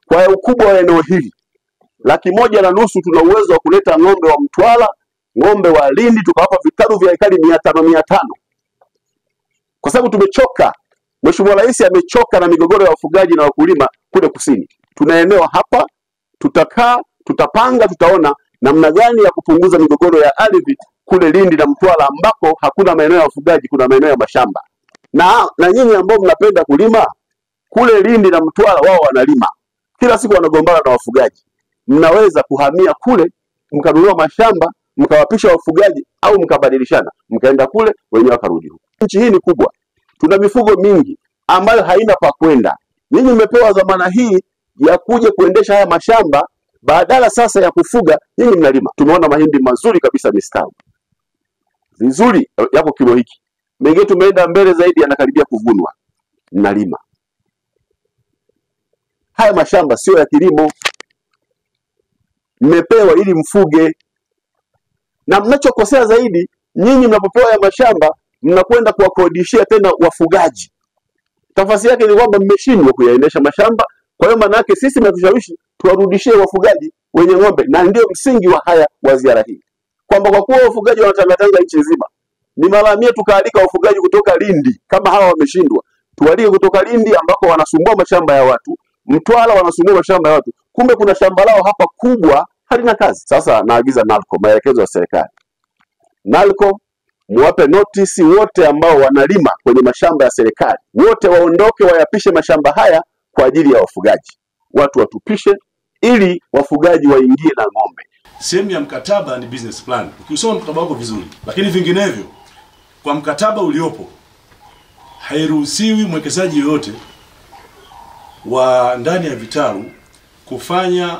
Kwa ukubwa wa eneo hili 1,500,000 tuna uwezo wa kuleta ng'ombe wa Mtwara, ng'ombe wa Lindi, tukawapa vitalu vya ekari 500. Kwa sababu tumechoka. Mheshimiwa Rais amechoka na migogoro ya wafugaji na wakulima kule kusini. Tuna eneo hapa, tutakaa, tutapanga, tutaona namna gani ya kupunguza migogoro ya ardhi kule Lindi na Mtwara ambako hakuna maeneo ya wafugaji, kuna maeneo ya mashamba. Na nyinyi ambao mnapenda kulima, kule Lindi na Mtwara wao wanalima. Kila siku wanagombana na wafugaji. Mnaweza kuhamia kule, mkanunua mashamba, mkawapisha wafugaji au mkabadilishana, mkaenda kule wenyewe wakarudi huko. Nchi hii ni kubwa. Tuna mifugo mingi ambayo haina pa kwenda. Nyinyi mmepewa dhamana hii ya kuja kuendesha haya mashamba, badala sasa ya kufuga, nyinyi mnalima. Tumeona mahindi mazuri kabisa mistawi. Vizuri yako kilo hiki. Mengine tumeenda mbele zaidi yanakaribia kuvunwa. Mnalima. Haya mashamba sio ya kilimo. Mmepewa ili mfuge. Na mnachokosea zaidi, nyinyi mnapopewa ya mashamba, mnakwenda kuwakodishia tena wafugaji. Tafasiri yake ni kwamba mmeshindwa kuyaendesha mashamba. Kwa hiyo maana yake sisi mnatushawishi tuwarudishie wafugaji wenye ng'ombe, na ndio msingi wa haya wa ziara hii. Kwamba kwa kuwa wafugaji wanatangatanga nchi nzima, ni mara 100 tukaalika wafugaji kutoka Lindi. Kama hawa wameshindwa, tuwalike kutoka Lindi ambako wanasumbua mashamba ya watu, Mtwara wanasumbua mashamba ya watu. Kumbe kuna shamba lao hapa kubwa halina kazi. Sasa naagiza NALCO, maelekezo ya serikali. NALCO muwape notice wote ambao wanalima kwenye mashamba ya serikali. Wote waondoke, wayapishe mashamba haya kwa ajili ya wafugaji. Watu watupishe ili wafugaji waingie na ng'ombe. Sehemu ya mkataba ni business plan. Ukisoma mkataba wako vizuri, lakini vinginevyo kwa mkataba uliopo hairuhusiwi mwekezaji yoyote wa ndani ya vitalu kufanya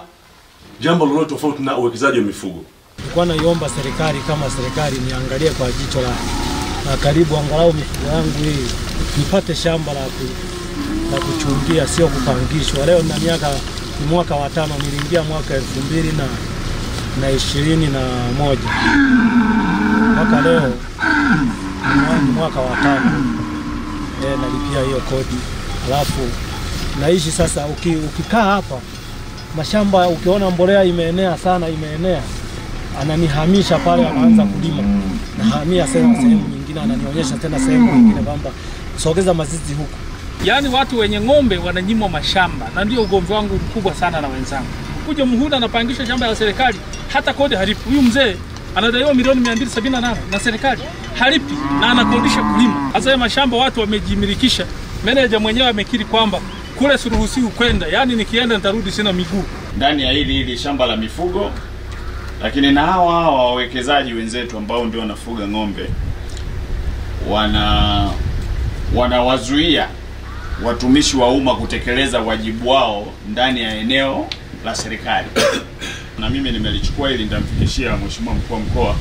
jambo lolote tofauti na uwekezaji wa mifugo. Nilikuwa naiomba serikali kama serikali niangalie kwa jicho la karibu, angalau mifugo yangu hii nipate shamba la kuchungia, sio kupangishwa. Leo na mwaka wa 5, niliingia mwaka 2021. Mpaka leo ni mwaka wa 5. Nalipia hiyo kodi. Alafu naishi sasa, ukikaa hapa mashamba, ukiona mbolea imeenea sana, ananihamisha pale, anaanza kulima. Nahamia sehemu nyingine, ananionyesha tena sehemu nyingine kwamba sogeza mazizi huko. Yaani watu wenye ng'ombe wananyimwa mashamba, na ndio ugomvi wangu mkubwa sana na wenzangu. Kuja Mhunda anapangisha shamba la serikali, hata kodi halipi. Huyu mzee anadaiwa milioni 278 na serikali, halipi na anakodisha kulima. Sasa mashamba watu wamejimilikisha. Meneja mwenyewe amekiri kwamba kule siruhusiwi kwenda, yaani nikienda nitarudi sina miguu. Ndani ya hili shamba la mifugo, lakini na hawa wawekezaji wenzetu ambao ndio wanafuga ng'ombe wanawazuia watumishi wa umma kutekeleza wajibu wao ndani ya eneo la serikali. Na mimi nimelichukua ili nitamfikishia Mheshimiwa Mkuu wa Mkoa.